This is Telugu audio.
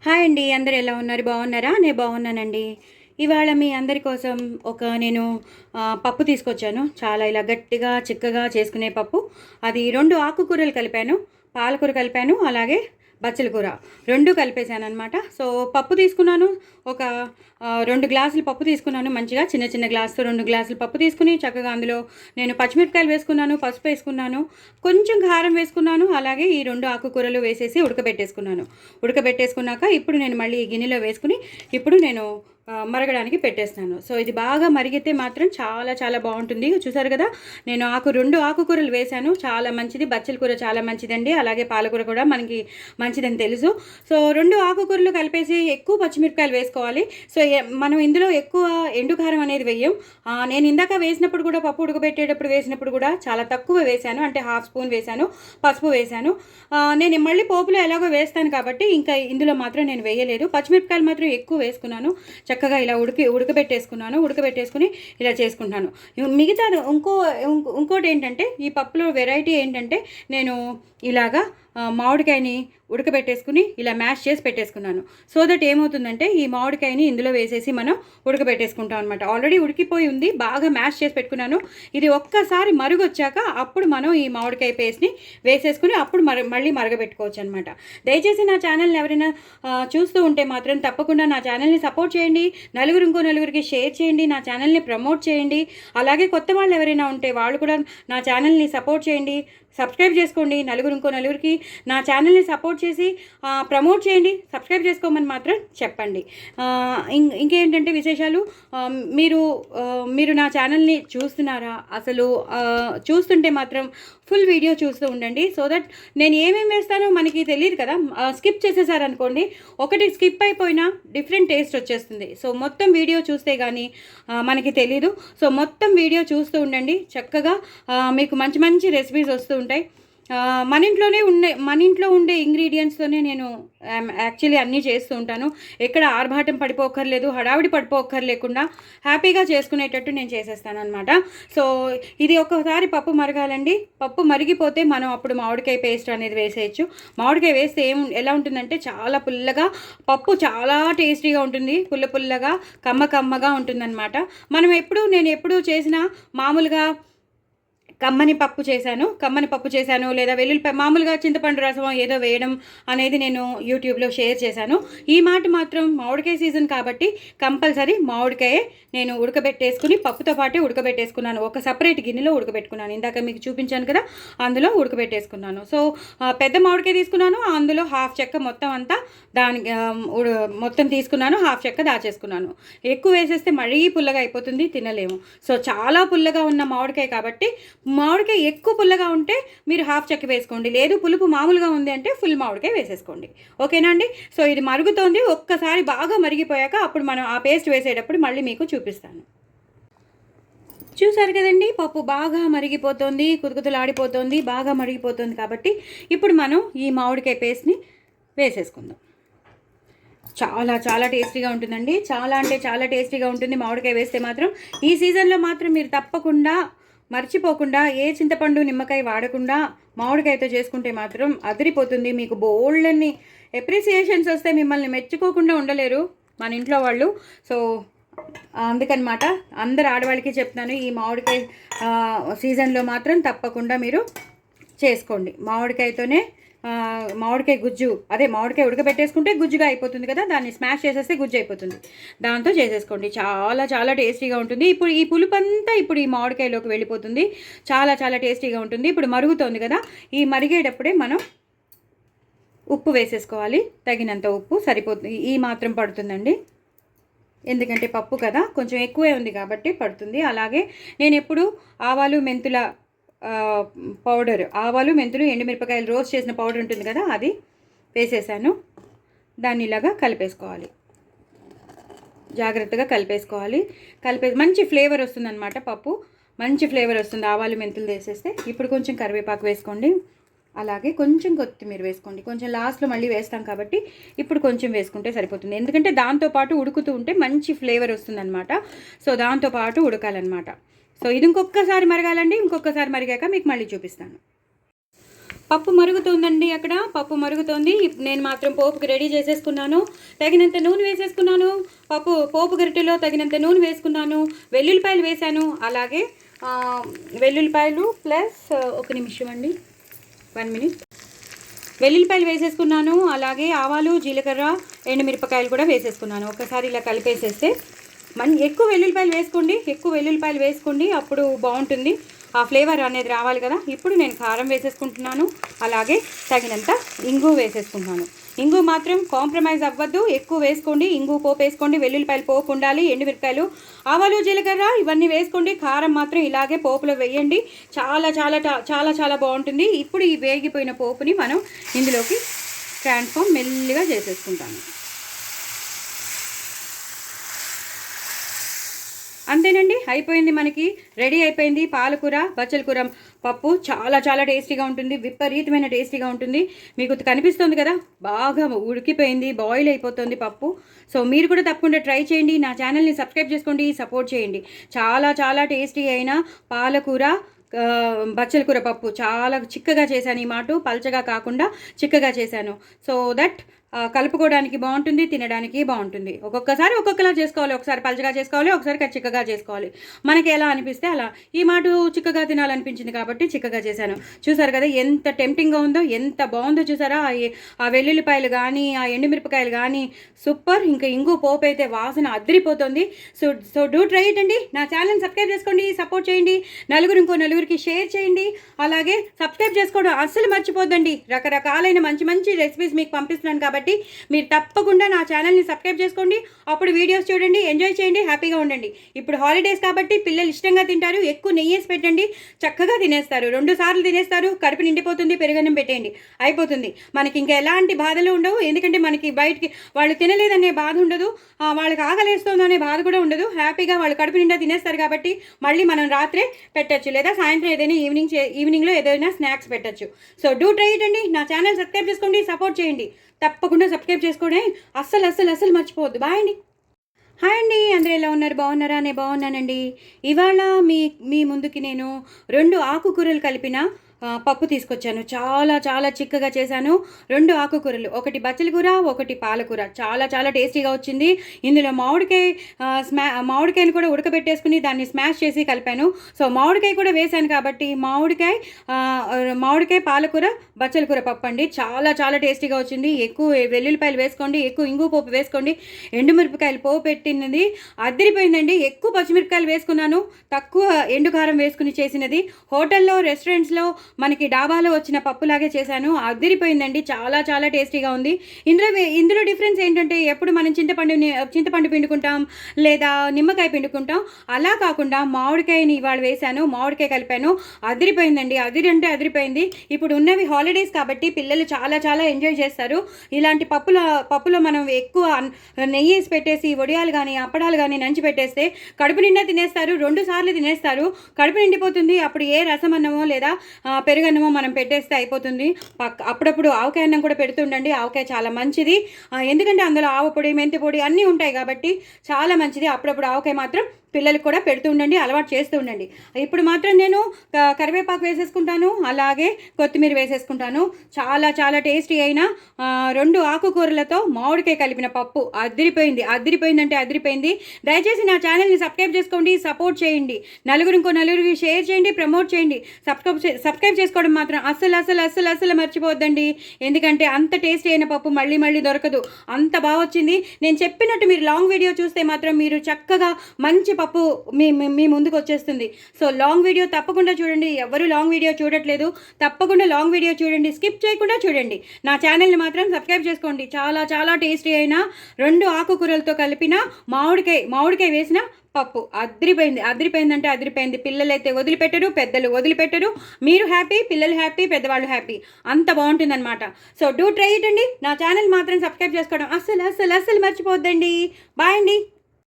హాయ్ అండి. అందరూ ఎలా ఉన్నారు? బాగున్నారా? నేను బాగున్నానండి. ఇవాళ మీ అందరి కోసం నేను పప్పు తీసుకొచ్చాను. చాలా ఇలా గట్టిగా, చిక్కగా చేసుకునే పప్పు. అది 2 ఆకుకూరలు కలిపాను. పాలకూర కలిపాను, అలాగే బచ్చల కూర 2 కలిపేసాననమాట. సో, పప్పు తీసుకున్నాను. ఒక 2 గ్లాసులు పప్పు తీసుకున్నాను. మంచిగా చిన్న చిన్న గ్లాస్‌తో 2 గ్లాసులు పప్పు తీసుకొని, చక్కగా అందులో నేను పచ్చిమిరపకాయలు వేసుకున్నాను, పసుపు వేసుకున్నాను, కొంచెం కారం వేసుకున్నాను, అలాగే ఈ 2 ఆకుకూరలు వేసేసి ఉడకబెట్టేసుకున్నాను. ఉడకబెట్టేసుకున్నాక ఇప్పుడు నేను మళ్ళీ ఈ గిన్నెలో వేసుకుని, ఇప్పుడు నేను మరగడానికి పెట్టేస్తాను. సో, ఇది బాగా మరిగితే మాత్రం చాలా చాలా బాగుంటుంది. చూసారు కదా, నేను 2 ఆకుకూరలు వేశాను. చాలా మంచిది. బచ్చల కూర చాలా మంచిదండి. అలాగే పాలకూర కూడా మనకి మంచిదని తెలుసు. సో, 2 ఆకుకూరలు కలిపేసి ఎక్కువ పచ్చిమిరపకాయలు వేసుకోవాలి. సో, మనం ఇందులో ఎక్కువ ఎండు కారం అనేది వేయం. నేను ఇందాక వేసినప్పుడు కూడా, పప్పు ఉడకబెట్టేటప్పుడు వేసినప్పుడు కూడా చాలా తక్కువ వేశాను. అంటే హాఫ్ స్పూన్ వేశాను, పసుపు వేశాను. నేను మళ్ళీ పోపులో ఎలాగో వేస్తాను కాబట్టి ఇంకా ఇందులో మాత్రం నేను వేయలేదు. పచ్చిమిరపకాయలు మాత్రం ఎక్కువ వేసుకున్నాను. చక్కగా ఇలా ఉడకబెట్టేసుకుని ఇలా చేసుకుంటాను. మిగతాది ఇంకోటి ఏంటంటే, ఈ పప్పులో వెరైటీ ఏంటంటే, నేను ఇలాగా మామిడికాయని ఉడకబెట్టేసుకుని ఇలా మ్యాష్ చేసి పెట్టేసుకున్నాను. సో దట్ ఏమవుతుందంటే, ఈ మామిడికాయని ఇందులో వేసేసి మనం ఉడకబెట్టేసుకుంటాం అనమాట. ఆల్రెడీ ఉడికిపోయి ఉంది, బాగా మ్యాష్ చేసి పెట్టుకున్నాను. ఇది ఒక్కసారి మరుగొచ్చాక అప్పుడు మనం ఈ మామిడికాయ పేస్ట్ని వేసేసుకుని అప్పుడు మళ్ళీ మరగబెట్టుకోవచ్చు అనమాట. దయచేసి నా ఛానల్ని ఎవరైనా చూస్తూ ఉంటే మాత్రం తప్పకుండా నా ఛానల్ని సపోర్ట్ చేయండి. ఇంకో నలుగురికి షేర్ చేయండి. నా ఛానల్ని ప్రమోట్ చేయండి. అలాగే కొత్త వాళ్ళు ఎవరైనా ఉంటే వాళ్ళు కూడా నా ఛానల్ని సపోర్ట్ చేయండి. సబ్స్క్రైబ్ చేసుకోండి. ఇంకో నలుగురికి నా ఛానల్ని సపోర్ట్ చేసి ప్రమోట్ చేయండి. సబ్స్క్రైబ్ చేసుకోమని మాత్రం చెప్పండి. ఇంకేంటంటే విశేషాలు, మీరు నా ఛానల్ని చూస్తున్నారా? అసలు చూస్తుంటే మాత్రం ఫుల్ వీడియో చూస్తూ ఉండండి. సో దట్ నేను ఏమేమి వేస్తానో మనకి తెలియదు కదా. స్కిప్ చేసేసారనుకోండి, ఒకటి స్కిప్ అయిపోయినా డిఫరెంట్ టేస్ట్ వచ్చేస్తుంది. సో మొత్తం వీడియో చూస్తే కానీ మనకి తెలీదు. సో మొత్తం వీడియో చూస్తూ ఉండండి. చక్కగా మీకు మంచి మంచి రెసిపీస్ వస్తూ ఉంటాయి. మన ఇంట్లో ఉండే ఇంగ్రీడియంట్స్తోనే నేను యాక్చువల్లీ అన్నీ చేస్తూ ఉంటాను. ఎక్కడ ఆర్భాటం పడిపోక్కర్లేదు, హడావిడి పడిపోక్కర్లేకుండా హ్యాపీగా చేసుకునేటట్టు నేను చేసేస్తాను అనమాట. సో ఇది ఒక్కసారి పప్పు మరగాలండి. పప్పు మరిగిపోతే మనం అప్పుడు మామిడికాయ పేస్ట్ అనేది వేసేయచ్చు. మామిడికాయ వేస్తే ఎలా ఉంటుందంటే, చాలా పుల్లగా, పప్పు చాలా టేస్టీగా ఉంటుంది. పుల్లగా కమ్మగా ఉంటుందన్నమాట. నేను ఎప్పుడు చేసినా మామూలుగా కమ్మని పప్పు చేశాను, లేదా మామూలుగా చింతపండు రసం ఏదో వేయడం అనేది నేను యూట్యూబ్లో షేర్ చేశాను. ఈ మాట మాత్రం మామిడికాయ సీజన్ కాబట్టి కంపల్సరీ మామిడికాయ నేను ఉడకబెట్టేసుకుని పప్పుతో పాటే ఉడకబెట్టేసుకున్నాను. ఒక సపరేట్ గిన్నెలో ఉడకబెట్టుకున్నాను. ఇందాక మీకు చూపించాను కదా, అందులో ఉడకబెట్టేసుకున్నాను. సో పెద్ద మామిడికాయ తీసుకున్నాను, అందులో హాఫ్ చెక్క మొత్తం అంతా మొత్తం తీసుకున్నాను, హాఫ్ చెక్క దాచేసుకున్నాను. ఎక్కువ వేసేస్తే మరీ పుల్లగా అయిపోతుంది, తినలేము. సో చాలా పుల్లగా ఉన్న మామిడికాయ కాబట్టి, మామిడికాయ ఎక్కువ పుల్లగా ఉంటే మీరు హాఫ్ చెక్క వేసుకోండి, లేదు పులుపు మామూలుగా ఉంది అంటే ఫుల్ మామిడికాయ వేసేసుకోండి. ఓకేనా అండి? సో ఇది మరుగుతోంది. ఒక్కసారి బాగా మరిగిపోయాక అప్పుడు మనం ఆ పేస్ట్ వేసేటప్పుడు మళ్ళీ మీకు చూపిస్తాను. చూసారు కదండి, పప్పు బాగా మరిగిపోతుంది, కుతుకుతులాడిపోతుంది, బాగా మరిగిపోతుంది. కాబట్టి ఇప్పుడు మనం ఈ మామిడికాయ పేస్ట్ని వేసేసుకుందాం. చాలా చాలా టేస్టీగా ఉంటుందండి. చాలా అంటే చాలా టేస్టీగా ఉంటుంది మామిడికాయ వేస్తే మాత్రం. ఈ సీజన్లో మాత్రం మీరు తప్పకుండా మర్చిపోకుండా ఏ చింతపండు, నిమ్మకాయ వాడకుండా మామిడికాయతో చేసుకుంటే మాత్రం అదిరిపోతుంది. మీకు బోల్డన్ని ఎప్రిసియేషన్స్ వస్తే మిమ్మల్ని మెచ్చుకోకుండా ఉండలేరు మన ఇంట్లో వాళ్ళు. సో అందుకనమాట అందరు ఆడవాళ్ళకి చెప్తున్నాను, ఈ మామిడికాయ సీజన్లో మాత్రం తప్పకుండా మీరు చేసుకోండి. మామిడికాయ గుజ్జు, అదే మామిడికాయ ఉడకబెట్టేసుకుంటే గుజ్జుగా అయిపోతుంది కదా, దాన్ని స్మాష్ చేసేస్తే గుజ్జు అయిపోతుంది. దాంతో చేసేసుకోండి. చాలా చాలా టేస్టీగా ఉంటుంది. ఇప్పుడు ఈ పులుపు అంతా ఇప్పుడు ఈ మామిడికాయలోకి వెళ్ళిపోతుంది. చాలా చాలా టేస్టీగా ఉంటుంది. ఇప్పుడు మరుగుతోంది కదా, ఈ మరిగేటప్పుడే మనం ఉప్పు వేసేసుకోవాలి. తగినంత ఉప్పు సరిపోతుంది. ఈ మాత్రం పడుతుందండి, ఎందుకంటే పప్పు కదా, కొంచెం ఎక్కువే ఉంది కాబట్టి పడుతుంది. అలాగే నేను ఎప్పుడు ఆవాలు మెంతులు, ఎండుమిరపకాయలు రోస్ట్ చేసిన పౌడర్ ఉంటుంది కదా, అది వేసేసాను. దాన్ని ఇలాగా కలిపేసుకోవాలి, జాగ్రత్తగా కలిపేసుకోవాలి. మంచి ఫ్లేవర్ వస్తుందన్నమాట. పప్పు మంచి ఫ్లేవర్ వస్తుంది ఆవాలు మెంతులు వేసేస్తే. ఇప్పుడు కొంచెం కరివేపాకు వేసుకోండి, అలాగే కొంచెం కొత్తిమీర వేసుకోండి. కొంచెం లాస్ట్లో మళ్ళీ వేస్తాం కాబట్టి ఇప్పుడు కొంచెం వేసుకుంటే సరిపోతుంది. ఎందుకంటే దాంతోపాటు ఉడుకుతూ ఉంటే మంచి ఫ్లేవర్ వస్తుందన్నమాట. సో దాంతోపాటు ఉడకాలన్నమాట. సో ఇది ఇంకొకసారి మరగాలండి. ఇంకొకసారి మరిగాక మీకు మళ్ళీ చూపిస్తాను. పప్పు మరుగుతుందండి, అక్కడ పప్పు మరుగుతోంది. నేను మాత్రం పోపుకి రెడీ చేసేసుకున్నాను. తగినంత నూనె వేసేసుకున్నాను. పోపు గరిటెలో తగినంత నూనె వేసుకున్నాను. వెల్లుల్లిపాయలు వేశాను. అలాగే వెల్లుల్లిపాయలు ప్లస్ ఒక నిమిషం అండి, 1 మినిట్. వెల్లుల్లిపాయలు వేసేసుకున్నాను. అలాగే ఆవాలు, జీలకర్ర, ఎండుమిరపకాయలు కూడా వేసేసుకున్నాను. ఒకసారి ఇలా కలిపేసేస్తే ఎక్కువ వెల్లుల్లిపాయలు వేసుకోండి, అప్పుడు బాగుంటుంది. ఆ ఫ్లేవర్ అనేది రావాలి కదా. ఇప్పుడు నేను కారం వేసేసుకుంటున్నాను. అలాగే తగినంత ఇంగు వేసేసుకుంటున్నాను. ఇంగు మాత్రం కాంప్రమైజ్ అవ్వద్దు, ఎక్కువ వేసుకోండి. ఇంగు పోపు వేసుకోండి, వెల్లుల్లిపాయలు పోపు ఉండాలి, ఎండుమిరపకాయలు, ఆవాలు, జీలకర్ర ఇవన్నీ వేసుకోండి. కారం మాత్రం ఇలాగే పోపులో వేయండి. చాలా చాలా చాలా చాలా బాగుంటుంది. ఇప్పుడు ఈ వేగిపోయిన పోపుని మనం ఇందులోకి ట్రాన్స్ఫార్మ్ మెల్లిగా చేసేసుకుంటాను. అంతేనండి, అయిపోయింది. మనకి రెడీ అయిపోయింది పాలకూర బచ్చల కూర పప్పు. చాలా చాలా టేస్టీగా ఉంటుంది, విపరీతమైన టేస్టీగా ఉంటుంది. మీకు కనిపిస్తుంది కదా, బాగా ఉడికిపోయింది, బాయిల్ అయిపోతుంది పప్పు. సో మీరు కూడా తప్పకుండా ట్రై చేయండి. నా ఛానల్ని సబ్స్క్రైబ్ చేసుకోండి, సపోర్ట్ చేయండి. చాలా చాలా టేస్టీ అయిన పాలకూర బచ్చల కూర పప్పు చాలా చిక్కగా చేశాను. ఈ మాట పల్చగా కాకుండా చిక్కగా చేశాను. సో దట్ కలుపుకోవడానికి బాగుంటుంది, తినడానికి బాగుంటుంది. ఒక్కొక్కసారి ఒక్కొక్కలా చేసుకోవాలి. ఒకసారి పల్చగా చేసుకోవాలి, ఒకసారి చిక్కగా చేసుకోవాలి. మనకి ఎలా అనిపిస్తే అలా. ఈ మాట చిక్కగా తినాలనిపించింది కాబట్టి చిక్కగా చేశాను. చూసారు కదా ఎంత టెంప్టింగ్గా ఉందో, ఎంత బాగుందో చూసారా. ఆ వెల్లుల్లిపాయలు కానీ, ఆ ఎండుమిరపకాయలు కానీ సూపర్. ఇంకా ఇంగు పోపు అయితే వాసన అదిరిపోతుంది. సో డూ ట్రై ఇట్ అండి. నా ఛానల్ సబ్స్క్రైబ్ చేసుకోండి, సపోర్ట్ చేయండి. ఇంకో నలుగురికి షేర్ చేయండి. అలాగే సబ్స్క్రైబ్ చేసుకోవడం అస్సలు మర్చిపోద్దండి. రకరకాలైన మంచి మంచి రెసిపీస్ మీకు పంపిస్తున్నాను కాబట్టి మీరు తప్పకుండా నా ఛానల్ని సబ్స్క్రైబ్ చేసుకోండి. అప్పుడు వీడియోస్ చూడండి, ఎంజాయ్ చేయండి, హ్యాపీగా ఉండండి. ఇప్పుడు హాలిడేస్ కాబట్టి పిల్లలు ఇష్టంగా తింటారు. ఎక్కువ నెయ్యి వేసి పెట్టండి, చక్కగా తినేస్తారు. 2 సార్లు తినేస్తారు, కడుపు నిండిపోతుంది. పెరుగన్నం పెట్టేయండి, అయిపోతుంది. మనకి ఇంకా ఎలాంటి బాధలు ఉండవు. ఎందుకంటే మనకి బయటికి వాళ్ళు తినలేదనే బాధ ఉండదు, వాళ్ళకి ఆకలేస్తుందనే బాధ కూడా ఉండదు. హ్యాపీగా వాళ్ళు కడుపు నిండా తినేస్తారు కాబట్టి మళ్ళీ మనం రాత్రే పెట్టచ్చు, లేదా సాయంత్రం ఏదైనా ఈవినింగ్లో ఏదైనా స్నాక్స్ పెట్టచ్చు. సో డూ ట్రై ఇట్ అండి. నా ఛానల్ సబ్స్క్రైబ్ చేసుకోండి, సపోర్ట్ చేయండి. తప్పకుండా సబ్స్క్రైబ్ చేసుకోండి, అస్సలు మర్చిపోవద్దు. బాయ్ అండి. హాయ్ అండి, అందరూ ఎలా ఉన్నారు? బాగున్నారా? నేను బాగున్నానండి. ఇవాళ మీ ముందుకి నేను 2 ఆకుకూరలు కలిపిన పప్పు తీసుకొచ్చాను. చాలా చాలా చిక్కగా చేశాను. 2 ఆకుకూరలు, ఒకటి బచ్చల కూర, ఒకటి పాలకూర. చాలా చాలా టేస్టీగా వచ్చింది. ఇందులో మామిడికాయను కూడా ఉడకబెట్టేసుకుని దాన్ని స్మాష్ చేసి కలిపాను. సో మామిడికాయ కూడా వేశాను కాబట్టి మామిడికాయ పాలకూర బచ్చల కూర పప్పు అండి. చాలా చాలా టేస్టీగా వచ్చింది. ఎక్కువ వెల్లుల్లిపాయలు వేసుకోండి, ఎక్కువ ఇంగు పోపు వేసుకోండి, ఎండుమిరపకాయలు పోపు పెట్టినది అదిరిపోయిందండి. ఎక్కువ పచ్చిమిరపకాయలు వేసుకున్నాను, తక్కువ ఎండుకారం వేసుకుని చేసినది. హోటల్లో, రెస్టారెంట్స్లో, మనకి డాబాలో వచ్చిన పప్పులాగే చేశాను. అదిరిపోయిందండి, చాలా చాలా టేస్టీగా ఉంది. ఇందులో డిఫరెన్స్ ఏంటంటే, ఎప్పుడు మనం చింతపండు పిండుకుంటాం లేదా నిమ్మకాయ పిండుకుంటాం, అలా కాకుండా మామిడికాయని ఇవాళ వేశాను, మామిడికాయ కలిపాను. అదిరిపోయిందండి, అదిరిపోయింది. ఇప్పుడు ఉన్నవి హాలిడేస్ కాబట్టి పిల్లలు చాలా చాలా ఎంజాయ్ చేస్తారు. ఇలాంటి పప్పులో మనం ఎక్కువ నెయ్యి వేసి పెట్టేసి వడియాలు కానీ అప్పడాలు కానీ నంచి పెట్టేస్తే కడుపు నిండా తినేస్తారు. 2 సార్లు తినేస్తారు, కడుపు నిండిపోతుంది. అప్పుడు ఏ రసం అన్నమో లేదా పెరుగన్నమో మనం పెట్టేస్తే అయిపోతుంది. అప్పుడప్పుడు ఆవకాయ అన్నం కూడా పెడుతుండండి. ఆవకాయ చాలా మంచిది, ఎందుకంటే అందులో ఆవ పొడి, మెంతి పొడి అన్నీ ఉంటాయి కాబట్టి చాలా మంచిది. అప్పుడప్పుడు ఆవకాయ మాత్రం పిల్లలకు కూడా పెడుతూ ఉండండి, అలవాటు చేస్తూ ఉండండి. ఇప్పుడు మాత్రం నేను కరివేపాకు వేసేసుకుంటాను, అలాగే కొత్తిమీర వేసేసుకుంటాను. చాలా చాలా టేస్టీ అయిన 2 ఆకుకూరలతో మామిడికాయ కలిపిన పప్పు అదిరిపోయిందంటే అదిరిపోయింది. దయచేసి నా ఛానల్ని సబ్స్క్రైబ్ చేసుకోండి, సపోర్ట్ చేయండి. ఇంకో నలుగురికి షేర్ చేయండి, ప్రమోట్ చేయండి. సబ్స్క్రైబ్ చేసుకోవడం మాత్రం అస్సలు మర్చిపోవద్దండి. ఎందుకంటే అంత టేస్టీ అయిన పప్పు మళ్ళీ దొరకదు. అంత బాగా వచ్చింది. నేను చెప్పినట్టు మీరు లాంగ్ వీడియో చూస్తే మాత్రం మీరు చక్కగా మంచి పప్పు మీ ముందుకు వచ్చేస్తుంది. సో లాంగ్ వీడియో తప్పకుండా చూడండి. ఎవరు లాంగ్ వీడియో చూడట్లేదు, తప్పకుండా లాంగ్ వీడియో చూడండి, స్కిప్ చేయకుండా చూడండి. నా ఛానల్ని మాత్రం సబ్స్క్రైబ్ చేసుకోండి. చాలా చాలా టేస్టీ అయిన 2 ఆకుకూరలతో కలిపిన మామిడికాయ వేసిన పప్పు అదిరిపోయిందంటే అదిరిపోయింది. పిల్లలైతే వదిలిపెట్టరు, పెద్దలు వదిలిపెట్టరు. మీరు హ్యాపీ, పిల్లలు హ్యాపీ, పెద్దవాళ్ళు హ్యాపీ. అంత బాగుంటుందన్నమాట. సో డూ ట్రై ఇట్ అండి. నా ఛానల్ మాత్రం సబ్స్క్రైబ్ చేసుకోవడం అస్సలు మర్చిపోవద్దండి. బాయ్ అండి.